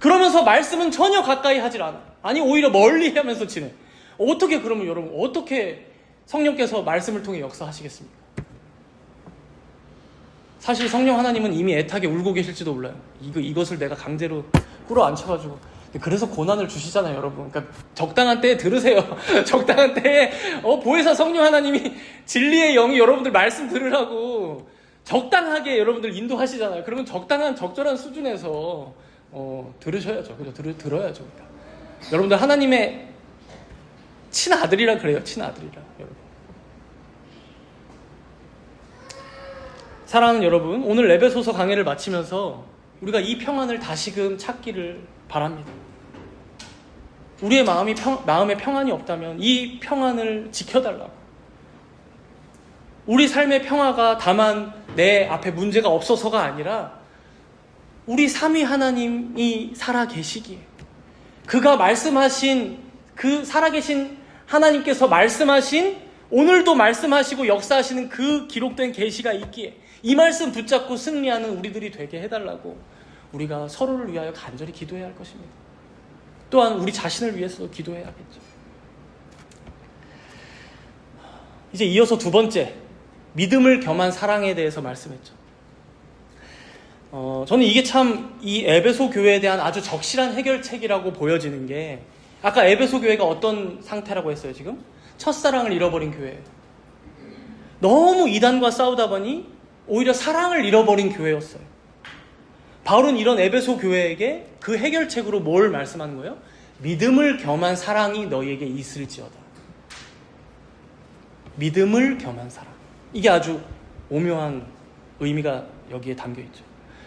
그러면서 말씀은 전혀 가까이 하질 않아. 아니 오히려 멀리 하면서 지내. 어떻게 그러면 여러분 어떻게 성령께서 말씀을 통해 역사하시겠습니까? 사실 성령 하나님은 이미 애타게 울고 계실지도 몰라요. 이것을 내가 강제로 끌어안혀가지고. 그래서 고난을 주시잖아요, 여러분. 그러니까 적당한 때에 들으세요. 적당한 때에 보혜사 성령 하나님이 진리의 영이 여러분들 말씀 들으라고 적당하게 여러분들 인도하시잖아요. 그러면 적당한 적절한 수준에서 들으셔야죠. 그죠? 들어야죠. 그러니까. 여러분들 하나님의 친아들이라 그래요. 친아들이라 여러분. 사랑하는 여러분, 오늘 에베소서 강해를 마치면서 우리가 이 평안을 다시금 찾기를 바랍니다. 우리의 마음에 평안이 없다면 이 평안을 지켜달라고. 우리 삶의 평화가 다만 내 앞에 문제가 없어서가 아니라 우리 삼위 하나님이 살아계시기에 그가 말씀하신 그 살아계신 하나님께서 말씀하신 오늘도 말씀하시고 역사하시는 그 기록된 계시가 있기에 이 말씀 붙잡고 승리하는 우리들이 되게 해달라고 우리가 서로를 위하여 간절히 기도해야 할 것입니다. 또한 우리 자신을 위해서도 기도해야겠죠. 이제 이어서 두 번째, 믿음을 겸한 사랑에 대해서 말씀했죠. 저는 이게 참 이 에베소 교회에 대한 아주 적실한 해결책이라고 보여지는 게 아까 에베소 교회가 어떤 상태라고 했어요 지금? 첫사랑을 잃어버린 교회예요. 너무 이단과 싸우다 보니 오히려 사랑을 잃어버린 교회였어요. 바울은 이런 에베소 교회에게 그 해결책으로 뭘 말씀하는 거예요? 믿음을 겸한 사랑이 너희에게 있을지어다. 믿음을 겸한 사랑. 이게 아주 오묘한 의미가 여기에 담겨있죠.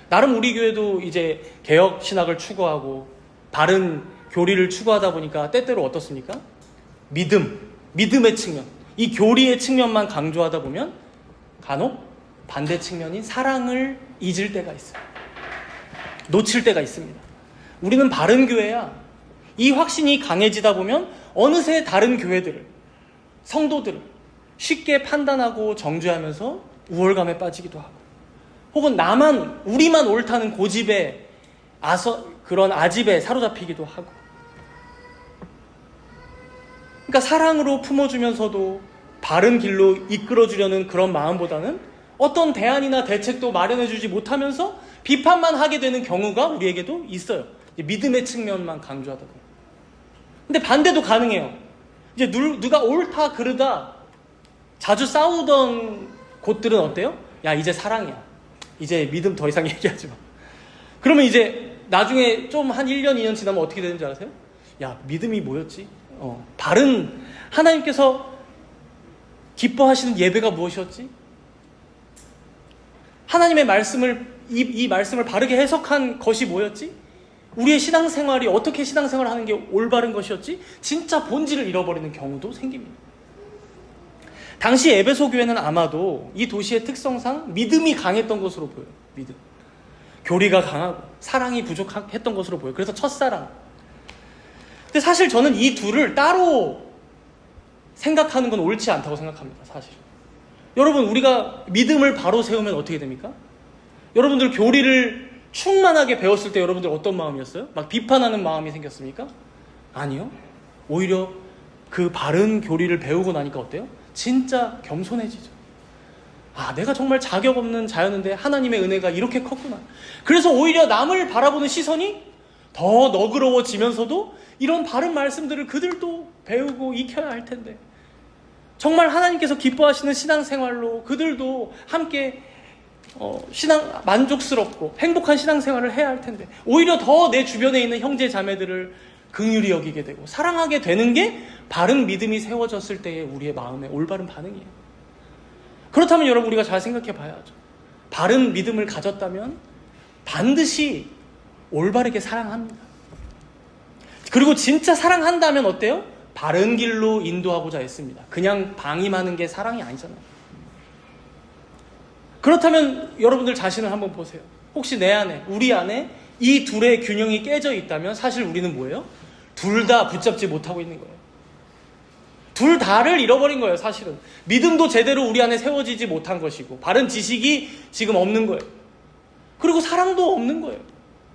나름 우리 교회도 이제 개혁 신학을 추구하고 바른 교리를 추구하다 보니까 때때로 어떻습니까? 믿음의 측면, 이 교리의 측면만 강조하다 보면 간혹 반대 측면인 사랑을 잊을 때가 있어요. 놓칠 때가 있습니다. 우리는 바른 교회야. 이 확신이 강해지다 보면 어느새 다른 교회들을, 성도들을 쉽게 판단하고 정죄하면서 우월감에 빠지기도 하고 혹은 우리만 옳다는 고집에 그런 아집에 사로잡히기도 하고 그러니까 사랑으로 품어주면서도 바른 길로 이끌어주려는 그런 마음보다는 어떤 대안이나 대책도 마련해주지 못하면서 비판만 하게 되는 경우가 우리에게도 있어요. 믿음의 측면만 강조하다 보면. 근데 반대도 가능해요. 이제 누가 옳다 그르다 자주 싸우던 곳들은 어때요? 야 이제 사랑이야. 이제 믿음 더 이상 얘기하지 마. 그러면 이제 나중에 좀 한 1년 2년 지나면 어떻게 되는지 아세요? 야 믿음이 뭐였지? 바른 하나님께서 기뻐하시는 예배가 무엇이었지? 하나님의 말씀을 이 말씀을 바르게 해석한 것이 뭐였지? 우리의 신앙생활이 어떻게 신앙생활을 하는 게 올바른 것이었지? 진짜 본질을 잃어버리는 경우도 생깁니다. 당시 에베소 교회는 아마도 이 도시의 특성상 믿음이 강했던 것으로 보여요. 믿음. 교리가 강하고 사랑이 부족했던 것으로 보여요. 그래서 첫사랑. 근데 사실 저는 이 둘을 따로 생각하는 건 옳지 않다고 생각합니다. 사실. 여러분 우리가 믿음을 바로 세우면 어떻게 됩니까? 여러분들 교리를 충만하게 배웠을 때 여러분들 어떤 마음이었어요? 막 비판하는 마음이 생겼습니까? 아니요. 오히려 그 바른 교리를 배우고 나니까 어때요? 진짜 겸손해지죠. 내가 정말 자격 없는 자였는데 하나님의 은혜가 이렇게 컸구나. 그래서 오히려 남을 바라보는 시선이 더 너그러워지면서도 이런 바른 말씀들을 그들도 배우고 익혀야 할 텐데 정말 하나님께서 기뻐하시는 신앙생활로 그들도 함께 만족스럽고 행복한 신앙생활을 해야 할 텐데 오히려 더 내 주변에 있는 형제 자매들을 긍휼히 여기게 되고 사랑하게 되는 게 바른 믿음이 세워졌을 때의 우리의 마음의 올바른 반응이에요. 그렇다면 여러분 우리가 잘 생각해 봐야죠. 바른 믿음을 가졌다면 반드시 올바르게 사랑합니다. 그리고 진짜 사랑한다면 어때요? 바른 길로 인도하고자 했습니다. 그냥 방임하는 게 사랑이 아니잖아요. 그렇다면 여러분들 자신을 한번 보세요. 혹시 내 안에, 우리 안에 이 둘의 균형이 깨져 있다면 사실 우리는 뭐예요? 둘 다 붙잡지 못하고 있는 거예요. 둘 다를 잃어버린 거예요. 사실은 믿음도 제대로 우리 안에 세워지지 못한 것이고 바른 지식이 지금 없는 거예요. 그리고 사랑도 없는 거예요.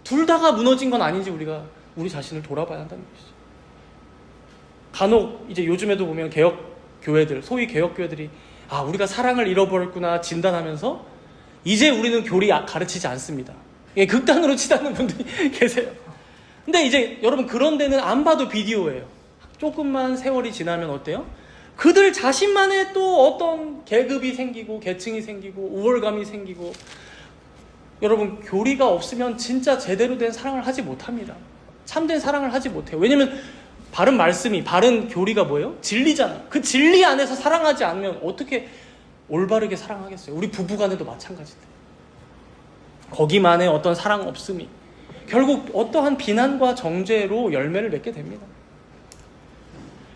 둘 다가 무너진 건 아닌지 우리가 우리 자신을 돌아봐야 한다는 것이죠. 간혹 이제 요즘에도 보면 개혁교회들, 소위 개혁교회들이 우리가 사랑을 잃어버렸구나 진단하면서 이제 우리는 교리 가르치지 않습니다. 극단으로 치닫는 분들이 계세요. 근데 이제 여러분 그런 데는 안 봐도 비디오예요. 조금만 세월이 지나면 어때요? 그들 자신만의 또 어떤 계급이 생기고 계층이 생기고 우월감이 생기고, 여러분 교리가 없으면 진짜 제대로 된 사랑을 하지 못합니다. 참된 사랑을 하지 못해요. 왜냐면 바른 말씀이, 바른 교리가 뭐예요? 진리잖아요. 그 진리 안에서 사랑하지 않으면 어떻게 올바르게 사랑하겠어요? 우리 부부간에도 마찬가지인데 거기만의 어떤 사랑 없음이 결국 어떠한 비난과 정죄로 열매를 맺게 됩니다.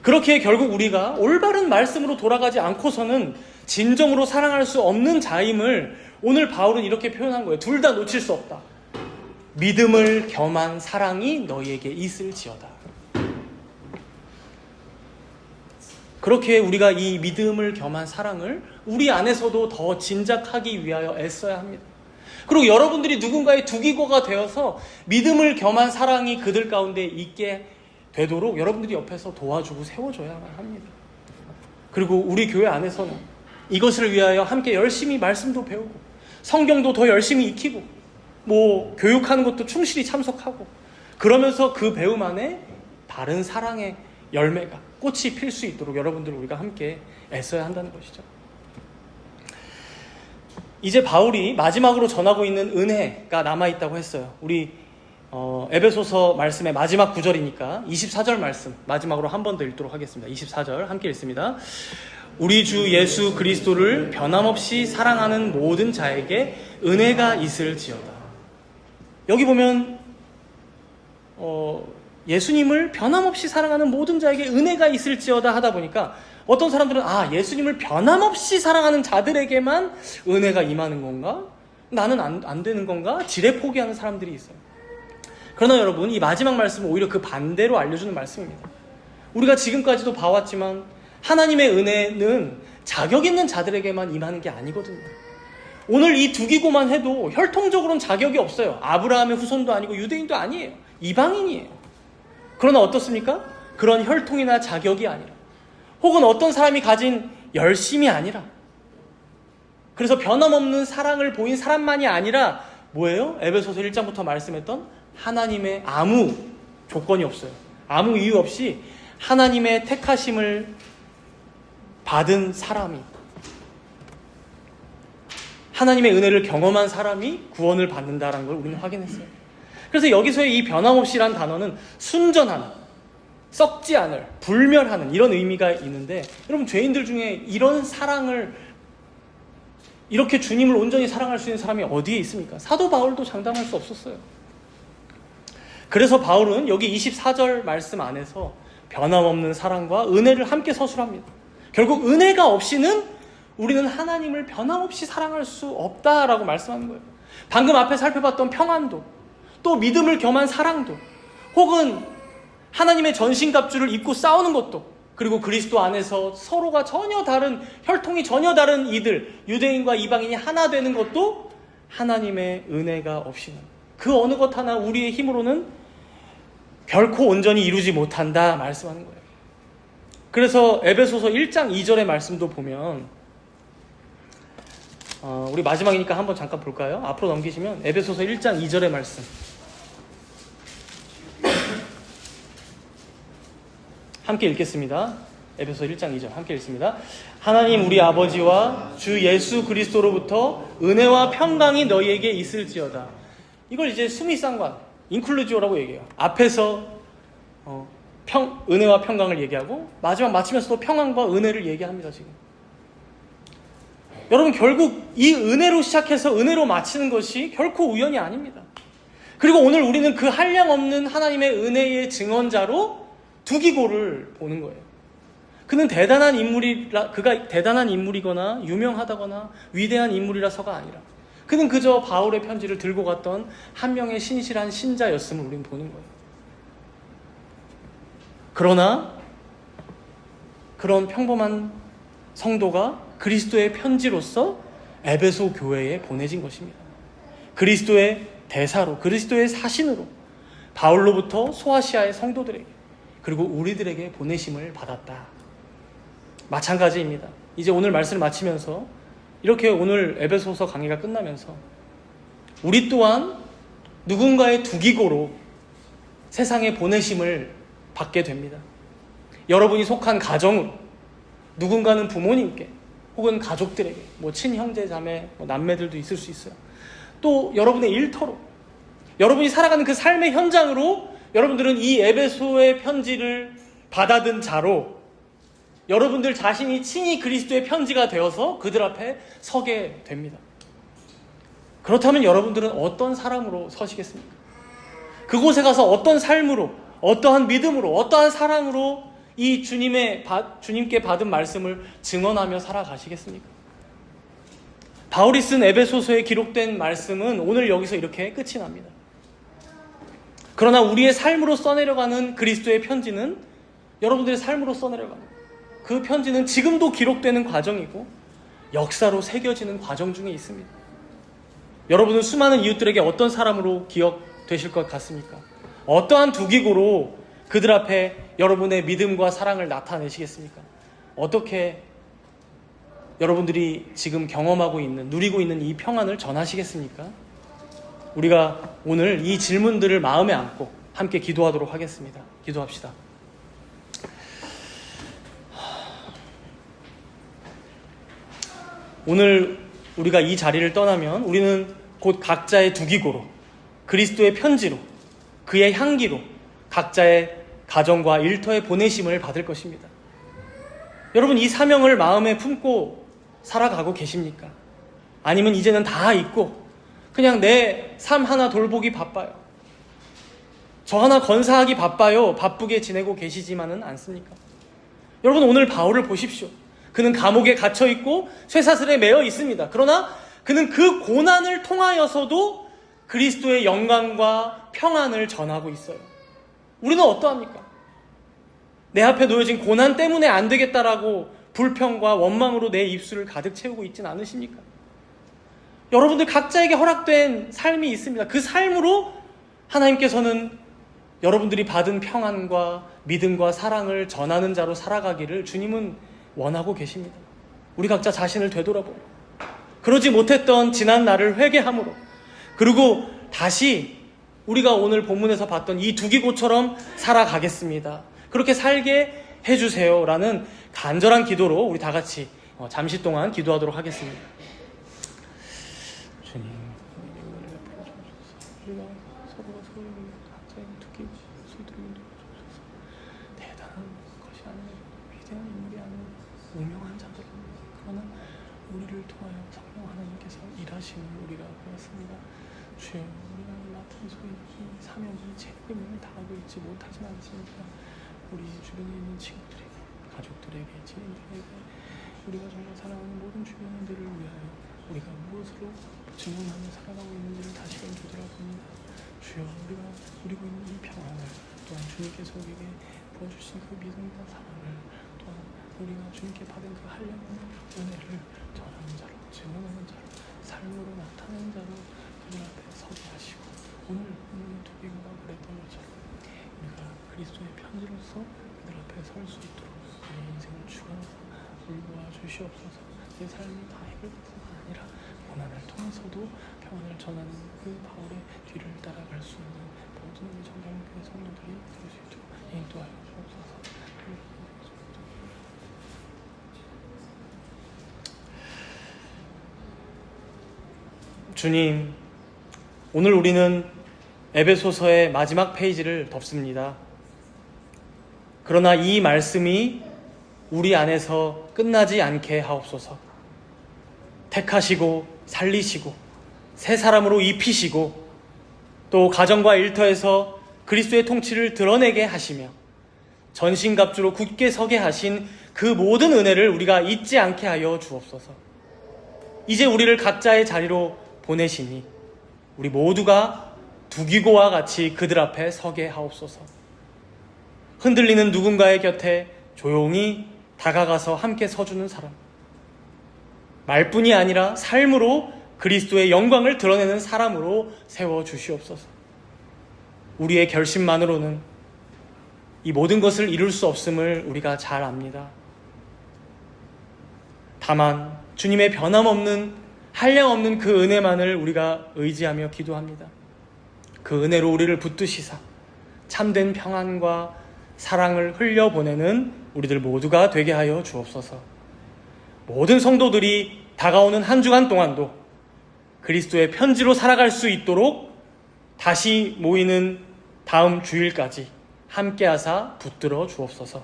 그렇게 결국 우리가 올바른 말씀으로 돌아가지 않고서는 진정으로 사랑할 수 없는 자임을 오늘 바울은 이렇게 표현한 거예요. 둘 다 놓칠 수 없다. 믿음을 겸한 사랑이 너희에게 있을지어다. 그렇게 우리가 이 믿음을 겸한 사랑을 우리 안에서도 더 진작하기 위하여 애써야 합니다. 그리고 여러분들이 누군가의 두기고가 되어서 믿음을 겸한 사랑이 그들 가운데 있게 되도록 여러분들이 옆에서 도와주고 세워줘야만 합니다. 그리고 우리 교회 안에서는 이것을 위하여 함께 열심히 말씀도 배우고 성경도 더 열심히 익히고 교육하는 것도 충실히 참석하고, 그러면서 그 배움 안에 바른 사랑의 열매가, 꽃이 필 수 있도록 여러분들 우리가 함께 애써야 한다는 것이죠. 이제 바울이 마지막으로 전하고 있는 은혜가 남아있다고 했어요. 우리 에베소서 말씀의 마지막 구절이니까 24절 말씀 마지막으로 한 번 더 읽도록 하겠습니다. 24절 함께 읽습니다. 우리 주 예수 그리스도를 변함없이 사랑하는 모든 자에게 은혜가 있을지어다. 여기 보면 예수님을 변함없이 사랑하는 모든 자에게 은혜가 있을지어다 하다 보니까 어떤 사람들은 예수님을 변함없이 사랑하는 자들에게만 은혜가 임하는 건가? 나는 안 되는 건가? 지레 포기하는 사람들이 있어요. 그러나 여러분, 이 마지막 말씀은 오히려 그 반대로 알려주는 말씀입니다. 우리가 지금까지도 봐왔지만 하나님의 은혜는 자격 있는 자들에게만 임하는 게 아니거든요. 오늘 이 두기고만 해도 혈통적으로는 자격이 없어요. 아브라함의 후손도 아니고 유대인도 아니에요. 이방인이에요. 그러나 어떻습니까? 그런 혈통이나 자격이 아니라, 혹은 어떤 사람이 가진 열심이 아니라, 그래서 변함없는 사랑을 보인 사람만이 아니라 뭐예요? 에베소서 1장부터 말씀했던 하나님의 아무 조건이 없어요. 아무 이유 없이 하나님의 택하심을 받은 사람이, 하나님의 은혜를 경험한 사람이 구원을 받는다라는 걸 우리는 확인했어요. 그래서 여기서의 이 변함없이란 단어는 순전한, 썩지 않을, 불멸하는 이런 의미가 있는데, 여러분 죄인들 중에 이런 사랑을, 이렇게 주님을 온전히 사랑할 수 있는 사람이 어디에 있습니까? 사도 바울도 장담할 수 없었어요. 그래서 바울은 여기 24절 말씀 안에서 변함없는 사랑과 은혜를 함께 서술합니다. 결국 은혜가 없이는 우리는 하나님을 변함없이 사랑할 수 없다라고 말씀하는 거예요. 방금 앞에 살펴봤던 평안도, 또 믿음을 겸한 사랑도, 혹은 하나님의 전신갑주를 입고 싸우는 것도, 그리고 그리스도 안에서 서로가 전혀 다른, 혈통이 전혀 다른 이들, 유대인과 이방인이 하나 되는 것도 하나님의 은혜가 없이는, 그 어느 것 하나 우리의 힘으로는 결코 온전히 이루지 못한다 말씀하는 거예요. 그래서 에베소서 1장 2절의 말씀도 보면, 우리 마지막이니까 한번 잠깐 볼까요? 앞으로 넘기시면 에베소서 1장 2절의 말씀 함께 읽겠습니다. 에베소서 1장 2절 함께 읽습니다. 하나님 우리 아버지와 주 예수 그리스도로부터 은혜와 평강이 너희에게 있을지어다. 이걸 이제 수미상관, 인클루지오라고 얘기해요. 앞에서 은혜와 평강을 얘기하고 마지막 마치면서도 평안과 은혜를 얘기합니다. 지금 여러분, 결국 이 은혜로 시작해서 은혜로 마치는 것이 결코 우연이 아닙니다. 그리고 오늘 우리는 그 한량없는 하나님의 은혜의 증언자로 두기고를 보는 거예요. 그가 대단한 인물이거나 유명하다거나 위대한 인물이라서가 아니라, 그는 그저 바울의 편지를 들고 갔던 한 명의 신실한 신자였음을 우리는 보는 거예요. 그러나 그런 평범한 성도가 그리스도의 편지로서 에베소 교회에 보내진 것입니다. 그리스도의 대사로 그리스도의 사신으로 바울로부터 소아시아의 성도들에게 그리고 우리들에게 보내심을 받았다. 마찬가지입니다. 이제 오늘 말씀을 마치면서 이렇게 오늘 에베소서 강의가 끝나면서 우리 또한 누군가의 두기고로 세상에 보내심을 받게 됩니다. 여러분이 속한 가정으로, 누군가는 부모님께 혹은 가족들에게, 친형제 자매, 남매들도 있을 수 있어요. 또 여러분의 일터로, 여러분이 살아가는 그 삶의 현장으로 여러분들은 이 에베소의 편지를 받아든 자로 여러분들 자신이 친히 그리스도의 편지가 되어서 그들 앞에 서게 됩니다. 그렇다면 여러분들은 어떤 사람으로 서시겠습니까? 그곳에 가서 어떤 삶으로, 어떠한 믿음으로, 어떠한 사랑으로 이 주님께 받은 말씀을 증언하며 살아가시겠습니까? 바울이 쓴 에베소서에 기록된 말씀은 오늘 여기서 이렇게 끝이 납니다. 그러나 우리의 삶으로 써내려가는 그리스도의 편지는 여러분들의 삶으로 써내려가는 그 편지는 지금도 기록되는 과정이고 역사로 새겨지는 과정 중에 있습니다. 여러분은 수많은 이웃들에게 어떤 사람으로 기억되실 것 같습니까? 어떠한 두기고로 그들 앞에 여러분의 믿음과 사랑을 나타내시겠습니까? 어떻게 여러분들이 지금 경험하고 있는, 누리고 있는 이 평안을 전하시겠습니까? 우리가 오늘 이 질문들을 마음에 안고 함께 기도하도록 하겠습니다. 기도합시다. 오늘 우리가 이 자리를 떠나면 우리는 곧 각자의 두기고로, 그리스도의 편지로, 그의 향기로 각자의 가정과 일터에 보내심을 받을 것입니다. 여러분, 이 사명을 마음에 품고 살아가고 계십니까? 아니면 이제는 다 잊고 그냥 내 삶 하나 돌보기 바빠요, 저 하나 건사하기 바빠요, 바쁘게 지내고 계시지만은 않습니까? 여러분, 오늘 바울을 보십시오. 그는 감옥에 갇혀 있고 쇠사슬에 매여 있습니다. 그러나 그는 그 고난을 통하여서도 그리스도의 영광과 평안을 전하고 있어요. 우리는 어떠합니까? 내 앞에 놓여진 고난 때문에 안 되겠다라고 불평과 원망으로 내 입술을 가득 채우고 있진 않으십니까? 여러분들 각자에게 허락된 삶이 있습니다. 그 삶으로 하나님께서는 여러분들이 받은 평안과 믿음과 사랑을 전하는 자로 살아가기를 주님은 원하고 계십니다. 우리 각자 자신을 되돌아보고 그러지 못했던 지난 날을 회개함으로, 그리고 다시 우리가 오늘 본문에서 봤던 이 두기고처럼 살아가겠습니다, 그렇게 살게 해주세요 라는 간절한 기도로 우리 다 같이 잠시 동안 기도하도록 하겠습니다. 주님, 우리가 서로가 서로의 각자의 두기고 소들을 주셔서 대단한 것이 아니라 위대한 인물이 아니라 무명한 자들입니다. 그러나 우리를 통하여 성령 하나님께서 일하시는 우리가 되었습니다. 주여, 우리가 맡은 소위 이 사명이 책임을 다하고 있지 못하진 않습니까? 우리 주변에 있는 친구들에게, 가족들에게, 지인들에게, 우리가 정말 사랑하는 모든 주변인들을 위하여 우리가 무엇으로 증언하며 살아가고 있는지를 다시금 되돌아봅니다. 주여, 우리가 누리고 있는 이 평안을, 또한 주님께서 우리에게 부어주신 그 믿음과 사랑을, 또한 우리가 주님께 받은 그 하려는 은혜를 전하는 자로, 증언하는 자로, 삶으로 나타내는 자로 그들 앞에 서게 하시고, 오늘 두기고가 그랬던 것처럼 우리가 그리스도의 편지로서 그들 앞에 설 수 있도록 우리의 인생을 주관하사 돌보아 주시옵소서. 내 삶이 다 해결돼서가 아니라 고난을 통해서도 평안을 전하는 그 바울의 뒤를 따라갈 수 있는 모든 우리 정경교회 성도들이 될 수 있도록 인도하여 주옵소서. 주님, 오늘 우리는 에베소서의 마지막 페이지를 덮습니다. 그러나 이 말씀이 우리 안에서 끝나지 않게 하옵소서. 택하시고 살리시고 새 사람으로 입히시고 또 가정과 일터에서 그리스도의 통치를 드러내게 하시며 전신갑주로 굳게 서게 하신 그 모든 은혜를 우리가 잊지 않게 하여 주옵소서. 이제 우리를 각자의 자리로 보내시니 우리 모두가 두기고와 같이 그들 앞에 서게 하옵소서. 흔들리는 누군가의 곁에 조용히 다가가서 함께 서주는 사람, 말뿐이 아니라 삶으로 그리스도의 영광을 드러내는 사람으로 세워주시옵소서. 우리의 결심만으로는 이 모든 것을 이룰 수 없음을 우리가 잘 압니다. 다만 주님의 변함없는 한량없는 그 은혜만을 우리가 의지하며 기도합니다. 그 은혜로 우리를 붙드시사 참된 평안과 사랑을 흘려보내는 우리들 모두가 되게 하여 주옵소서. 모든 성도들이 다가오는 한 주간 동안도 그리스도의 편지로 살아갈 수 있도록 다시 모이는 다음 주일까지 함께하사 붙들어 주옵소서.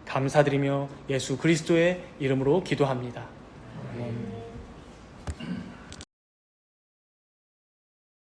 감사드리며 예수 그리스도의 이름으로 기도합니다. 아멘.